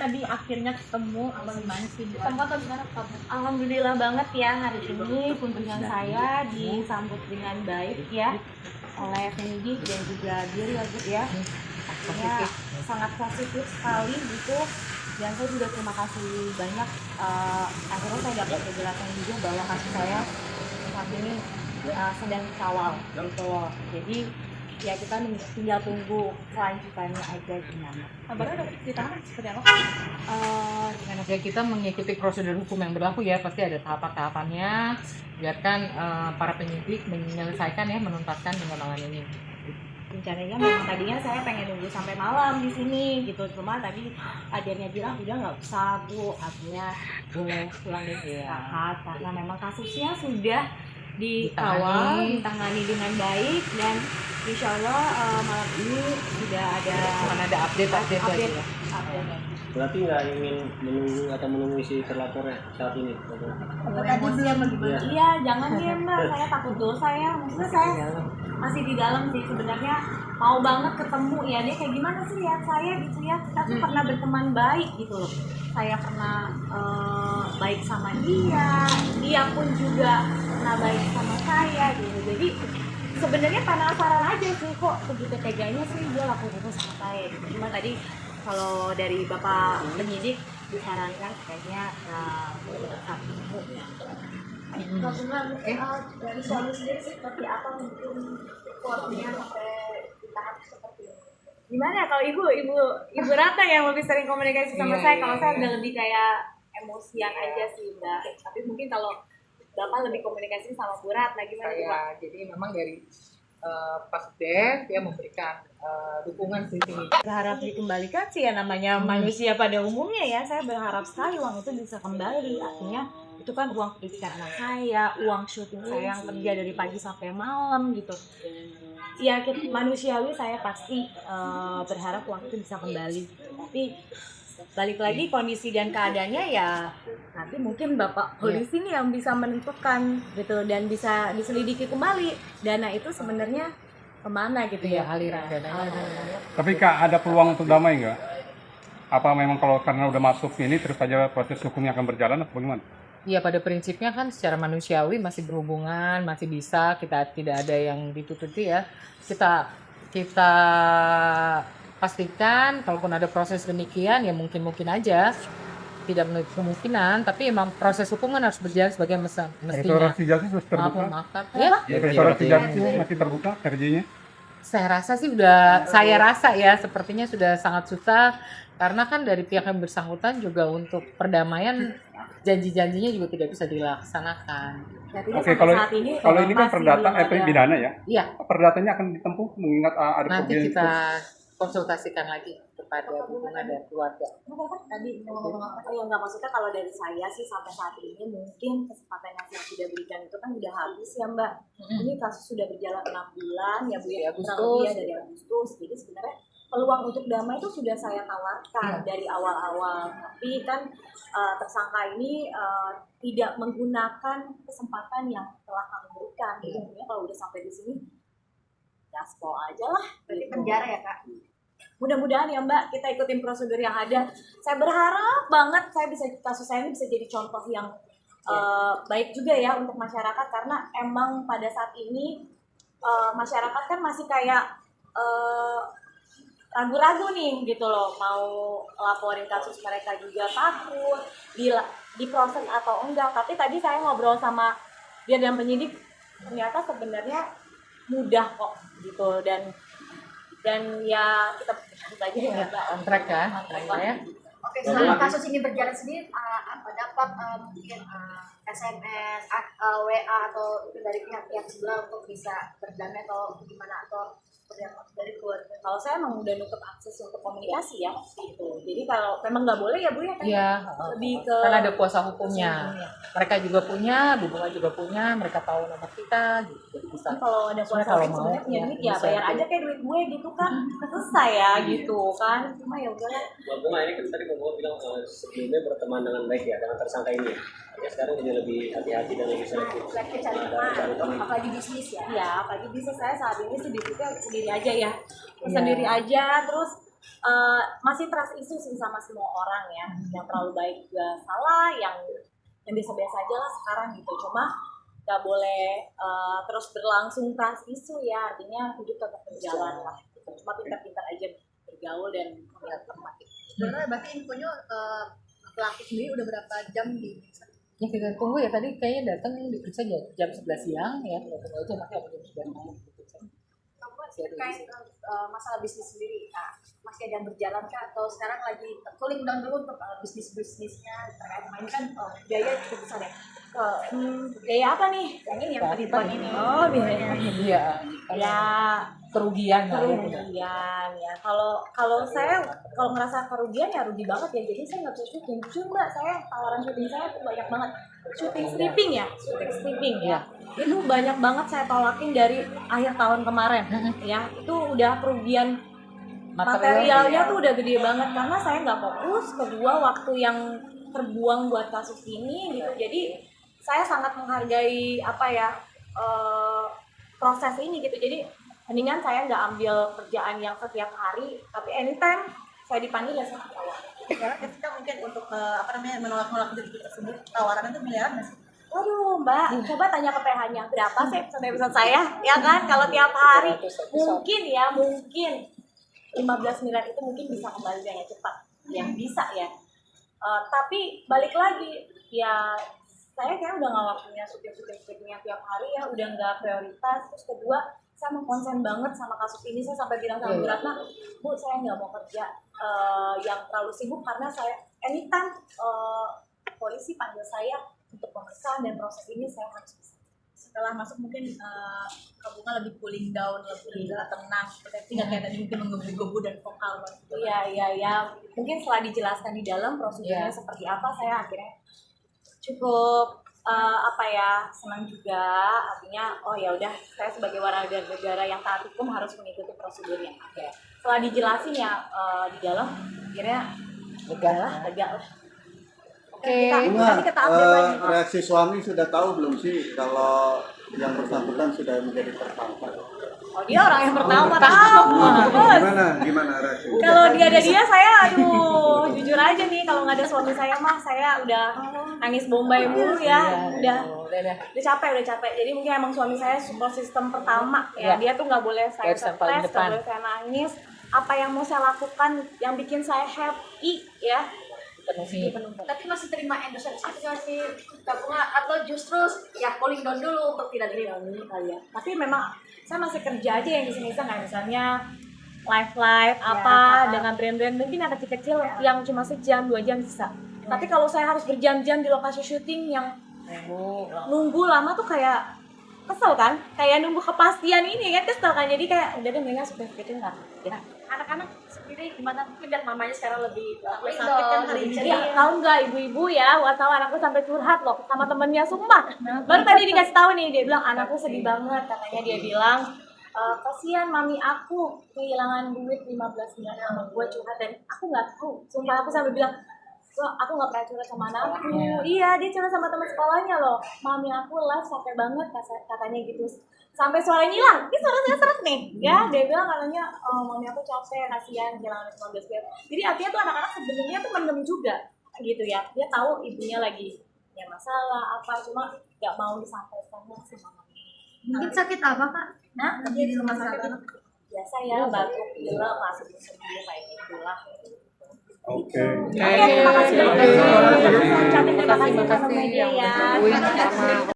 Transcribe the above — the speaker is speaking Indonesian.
tadi akhirnya ketemu, apa gimana sih? Ketemu atau gimana kamu? Alhamdulillah banget ya, hari ini kunjungan saya disambut dengan baik ya oleh penyidik dan juga diri ya. Artinya sangat positif sekali gitu. Dan saya juga terima kasih banyak. Akhirnya saya dapat penjelasan juga bahwa kasus saya saat ini sedang dikawal gitu loh. Jadi ya kita tinggal tunggu kelanjutannya aja gimana. Kabarnya udah ditahan seperti apa? Ya kita mengikuti prosedur hukum yang berlaku ya, pasti ada tahapan-tahapannya. Biarkan para penyidik menyelesaikan ya, menuntaskan pengembangan ini. Rencananya memang tadinya saya pengen nunggu sampai malam di sini gitu, cuma tadi adirnya bilang udah nggak usah Bu, akhirnya boleh pulang istirahat karena memang kasusnya sudah dikawal, ditangani dengan baik dan insya Allah malam ini sudah ada update lagi ya. Berarti nggak ingin menunggu si terlapornya saat ini? Tadi belum gimana? Iya, jangan dia Mbak, saya takut dosa ya. Maksudnya saya masih di dalam sih sebenarnya, mau banget ketemu ya, dia kayak gimana sih lihat saya gitu ya. Kita tuh pernah berteman baik gitu loh. Saya pernah baik sama dia pun juga pernah baik sama saya gitu. Jadi sebenarnya penasaran aja sih kok begitu teganya sih dia lakukan itu sama saya. Cuma tadi kalau dari Bapak penyidik disarankan kayaknya ketemu ya. Dari suami sendiri seperti apa mungkin reportnya sampai di tahap seperti ini? Gimana kalau ibu Ratna yang lebih sering komunikasi sama saya? Kalau saya udah lebih kayak emosian aja sih Mbak. Tapi mungkin kalau Bapak lebih komunikasi sama Bu Ratna gimana Pak? Jadi memang dari Pak Dev dia memberikan dukungan sini. Berharap dikembalikan sih ya, namanya manusia pada umumnya ya. Saya berharap sekali uang itu bisa kembali. Artinya itu kan uang pendidikan anak saya, uang syuting saya yang kerja dari pagi sampai malam gitu. Ya manusiawi saya pasti berharap uang itu bisa kembali. Tapi balik lagi kondisi dan keadaannya ya nanti mungkin Bapak polisi nih yang bisa menentukan gitu dan bisa diselidiki kembali dana itu sebenarnya kemana gitu ya aliran dananya. Tapi Kak, ada peluang untuk damai nggak? Apa memang kalau karena udah masuk ini terus saja proses hukumnya akan berjalan atau bagaimana? Iya, pada prinsipnya kan secara manusiawi masih berhubungan, masih bisa, kita tidak ada yang ditutupi ya. Kita pastikan kalaupun ada proses demikian ya mungkin aja tidak menutup kemungkinan, tapi emang proses hukum kan harus berjalan sebagai mestinya. Restorasi justice terbuka. Ya? Restorasi justice masih terbuka energinya? Saya rasa ya sepertinya sudah sangat susah karena kan dari pihak yang bersangkutan juga untuk perdamaian janji-janjinya juga tidak bisa dilaksanakan. Oke, kalau ini kan perdata pidana ya? Iya. Perdatanya akan ditempuh mengingat ada nanti kita konsultasikan lagi kepada hubungan dan keluarga. Tadi ngomong apa? Ya nggak, maksudnya kalau dari saya sih sampai saat ini mungkin kesempatan yang saya sudah berikan itu kan udah habis ya Mbak. Ini kasus sudah berjalan 6 bulan ya Bu ya, dari Agustus. Jadi sebenarnya peluang untuk damai itu sudah saya tawarkan dari awal-awal. Tapi kan tersangka ini tidak menggunakan kesempatan yang telah kami berikan. Jadi kalau udah sampai di sini gaspol aja lah. Berarti penjara ya Kak? Mudah-mudahan ya Mbak, kita ikutin prosedur yang ada. Saya berharap banget kasus saya ini bisa jadi contoh yang baik juga ya untuk masyarakat, karena emang pada saat ini masyarakat kan masih kayak ragu-ragu nih gitu loh, mau laporin kasus mereka juga takut diproses atau enggak. Tapi tadi saya ngobrol sama dia dan penyidik, ternyata sebenarnya mudah kok gitu, dan ya kita belajar ya Mbak. On track ya. Oke, selama kasus ini berjalan sendiri, dapat mungkin SMS, WA atau dari pihak-pihak sebelah untuk bisa berdamai atau gimana, atau dari keluarga? Kalau saya memang udah nutup akses untuk komunikasi ya gitu. Jadi kalau memang nggak boleh ya Bu ya, Iya, lebih ke kan ada kuasa hukumnya. Mereka juga punya, Bu Bunga juga punya, mereka tahu nomor kita gitu. Jadi bisa. Kalau ada kuasa kalau hukum mau sebenarnya punya duit ya bisa. bayar aja kayak duit gue gitu kan, selesai ya gitu kan. Cuma ya udah. Bu Bunga, ini kan tadi Bu Bunga bilang sebelumnya berteman dengan baik ya dengan tersangka ini. Ya sekarang jadi lebih hati-hati dan lebih selektif. Cari teman, apalagi bisnis ya. Ya, apalagi bisnis saya saat ini sih bisnisnya sendiri aja ya. Sendiri aja, terus masih trust isu sih sama semua orang ya, yang terlalu baik juga salah, yang biasa-biasa aja lah sekarang gitu. Cuma nggak boleh terus berlangsung trust isu ya, artinya hidup tetap berjalan lah gitu. Cuma pintar-pintar aja bergaul dan melihat tempat itu. Sebenarnya berarti infonya pelaku sendiri udah berapa jam di Ya kita tunggu ya, tadi kayaknya datang diperiksa jam 11 siang ya, kita tunggu aja nanti apa jam 11 malam diperiksa. terkait masalah bisnis sendiri, masih ada yang berjalan kah atau sekarang lagi cooling down dulu untuk bisnisnya terkait ini kan biaya cukup besar ya? Biaya apa nih? Yang ini yang penipuan ini. Oh, biaya. Iya, Ya, kerugian lah ya. kerugian ya. Kalau saya kalau ngerasa kerugian ya rugi banget ya. Jadi saya nggak bisa syuting. Jujur Mbak, saya tawaran syuting saya tuh banyak banget. Syuting stripping ya, Itu banyak banget saya tolakin dari akhir tahun kemarin. Ya, itu udah kerugian materialnya tuh udah gede banget karena saya nggak fokus. Kedua, waktu yang terbuang buat kasus ini gitu. Jadi saya sangat menghargai proses ini gitu. Jadi mendingan saya nggak ambil kerjaan yang setiap hari, tapi anytime saya dipanggil ya saya jawab. Karena kita mungkin untuk menolak itu tersebut tawaran itu miliaran nggak sih? Waduh Mbak, coba tanya ke PH-nya berapa sih episode saya, ya kan? Kalau tiap hari mungkin 15 miliar itu mungkin bisa kembali dengan cepat, yang bisa ya. Tapi balik lagi, ya saya kayak udah nggak waktunya syuting-syutingnya tiap hari ya, udah nggak prioritas. Terus kedua, saya mau konsen banget sama kasus ini. Saya sampai bilang sama Bu Ratna, Bu saya nggak mau kerja yang terlalu sibuk karena saya anytime polisi panggil saya untuk pemeriksaan dan proses ini saya harus bisa. Setelah masuk mungkin Bunga lebih cooling down, lebih tenang, seperti tidak kayak tadi mungkin menggebu-gebu dan vokal banget. Iya. Mungkin setelah dijelaskan di dalam prosedurnya seperti apa, saya akhirnya cukup senang juga. Artinya oh ya udah, saya sebagai warga negara yang taat hukum harus mengikuti prosedurnya. Setelah dijelasin ya di dalam, akhirnya lega lah. Oke. Nanti kita update lagi. Reaksi suami sudah tahu belum sih kalau yang bersangkutan sudah menjadi tersangka? Oh dia orang yang pertama tahu. Gimana reaksi? Kalau dia ada dia, saya jujur aja nih, kalau nggak ada suami saya mah saya udah nangis bombay mulu ya. Udah capek. Jadi mungkin emang suami saya support system pertama ya. Dia tuh nggak boleh saya stres, nggak boleh saya nangis. Apa yang mau saya lakukan yang bikin saya happy ya. Tapi masih terima endorse nggak sih Bunga atau justru ya cooling down dulu untuk tidak terima dulu kali ya. Tapi memang saya masih kerja aja yang iseng-iseng kayak misalnya live dengan brand-brand mungkin yang kecil-kecil yang cuma sejam 2 jam bisa. Tapi kalau saya harus berjam-jam di lokasi syuting yang nunggu lama tuh kayak kesel kan, kayak nunggu kepastian ini kan kesel kan. Jadi kayak udah deh mendingan syuting lah ya. Anak-anak sendiri gimana, mungkin lihat mamanya sekarang lebih sakit kan hari ini. Jadi tahu nggak ibu-ibu ya, tahu anakku sampai curhat loh sama temennya, sumpah. Baru tadi dikasih tahu nih, dia bilang anakku sedih banget, katanya dia bilang kasihan mami aku kehilangan duit 15 miliar sama gue curhat dan aku nggak tahu. Sumpah aku sampai bilang aku nggak pernah curhat sama anakku. Iya, dia curhat sama teman sekolahnya loh. Mami aku live capek banget katanya gitu. Sampai suaranya hilang, ini suara saya serak nih ya. Dia bilang katanya mami aku capek, kasihan kehilangan 15 miliar. Jadi artinya tuh anak-anak sebenarnya tuh mendem juga gitu ya. Dia tahu ibunya lagi ya masalah apa, cuma nggak mau disampaikan sama mami. Mungkin sakit apa Kak? Dia di rumah sakit biasa ya, batuk, pilek, masuk sedih kayak gitulah. Oke. Terima kasih. Terima kasih.